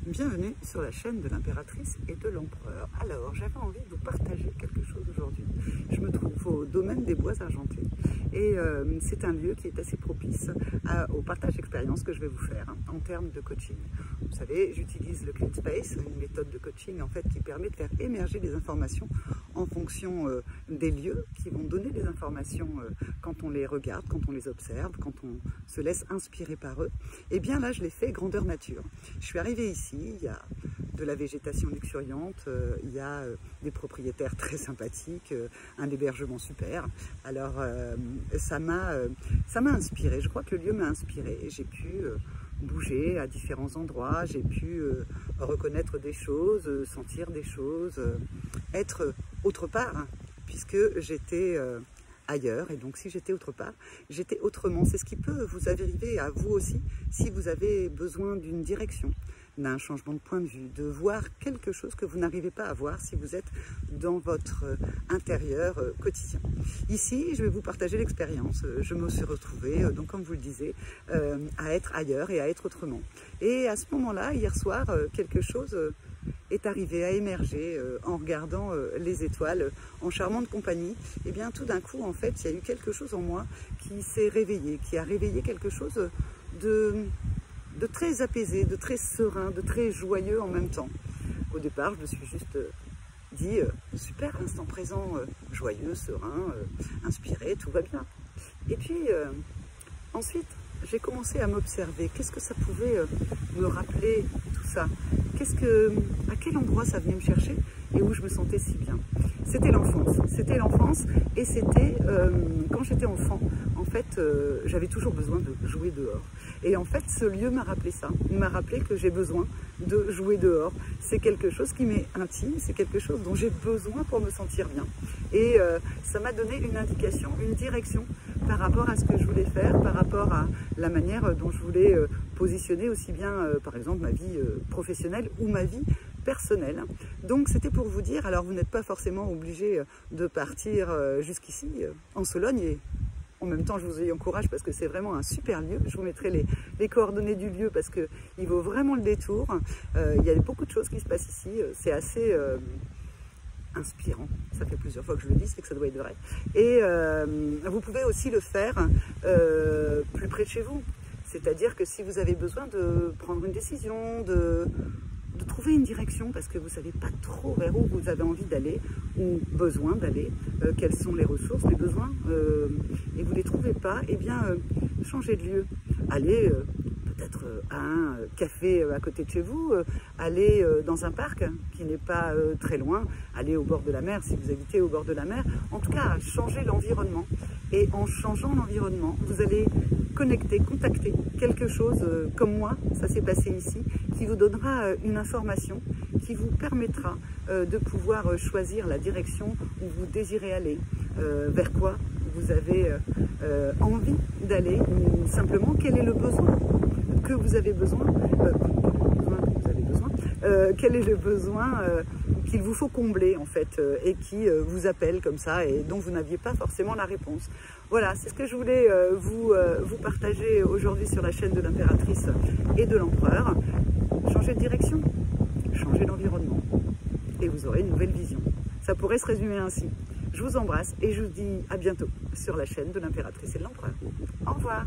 Bienvenue sur la chaîne de l'impératrice et de l'empereur. Alors, j'avais envie de vous partager quelque chose aujourd'hui. Je me trouve au domaine des Bois Argentés et c'est un lieu qui est assez propice au partage d'expériences que je vais vous faire en termes de coaching. Vous savez, j'utilise le Clean Space, une méthode de coaching en fait qui permet de faire émerger des informations en fonction des lieux qui vont donner des informations quand on les regarde, quand on les observe, quand on se laisse inspirer par eux. Et bien là, je l'ai fait grandeur nature. Je suis arrivée ici, il y a de la végétation luxuriante, il y a des propriétaires très sympathiques, un hébergement super. Alors ça m'a inspiré, je crois que le lieu m'a inspiré. J'ai pu bouger à différents endroits, j'ai pu reconnaître des choses, sentir des choses, être autre part, hein, puisque j'étais ailleurs, et donc si j'étais autre part, j'étais autrement. C'est ce qui peut vous arriver à vous aussi si vous avez besoin d'une direction, d'un changement de point de vue, de voir quelque chose que vous n'arrivez pas à voir si vous êtes dans votre intérieur quotidien. Ici, je vais vous partager l'expérience. Je me suis retrouvée, donc comme vous le disiez, à être ailleurs et à être autrement. Et à ce moment-là, hier soir, quelque chose est arrivé à émerger en regardant les étoiles en charmante compagnie. Et bien tout d'un coup, en fait, il y a eu quelque chose en moi qui s'est réveillé, qui a réveillé quelque chose de très apaisé, de très serein, de très joyeux en même temps. Au départ, je me suis juste dit, super, l'instant présent, joyeux, serein, inspiré, tout va bien. Et puis, ensuite, j'ai commencé à m'observer. Qu'est-ce que ça pouvait me rappeler, tout ça? À quel endroit ça venait me chercher et où je me sentais si bien? C'était l'enfance et c'était quand j'étais enfant, en fait, j'avais toujours besoin de jouer dehors. Et en fait, ce lieu m'a rappelé ça. Il m'a rappelé que j'ai besoin de jouer dehors. C'est quelque chose qui m'est intime, c'est quelque chose dont j'ai besoin pour me sentir bien. Et ça m'a donné une indication, une direction par rapport à ce que je voulais faire, par rapport à la manière dont je voulais positionner aussi bien, par exemple, ma vie professionnelle ou ma vie personnelle. Donc c'était pour vous dire, alors vous n'êtes pas forcément obligé de partir jusqu'ici en Sologne, et en même temps je vous y encourage parce que c'est vraiment un super lieu. Je vous mettrai les coordonnées du lieu parce qu'il vaut vraiment le détour. Il y a beaucoup de choses qui se passent ici, c'est assez inspirant. Ça fait plusieurs fois que je le dis, c'est que ça doit être vrai. Et vous pouvez aussi le faire plus près de chez vous. C'est-à-dire que si vous avez besoin de prendre une décision, de trouver une direction parce que vous ne savez pas trop vers où vous avez envie d'aller ou besoin d'aller, quelles sont les ressources, les besoins, et vous ne les trouvez pas, eh bien, changez de lieu. Allez peut-être à un café à côté de chez vous, allez dans un parc qui n'est pas très loin, allez au bord de la mer si vous habitez au bord de la mer. En tout cas, changez l'environnement. Et en changeant l'environnement, vous allez contacter quelque chose comme moi, ça s'est passé ici, qui vous donnera une information qui vous permettra de pouvoir choisir la direction où vous désirez aller, vers quoi vous avez envie d'aller, ou simplement quel est le besoin que vous avez besoin, quel est le besoin qu'il vous faut combler en fait, et qui vous appelle comme ça et dont vous n'aviez pas forcément la réponse. Voilà, c'est ce que je voulais vous partager aujourd'hui sur la chaîne de l'impératrice et de l'empereur. Changez de direction, changez d'environnement et vous aurez une nouvelle vision. Ça pourrait se résumer ainsi. Je vous embrasse et je vous dis à bientôt sur la chaîne de l'impératrice et de l'empereur. Au revoir.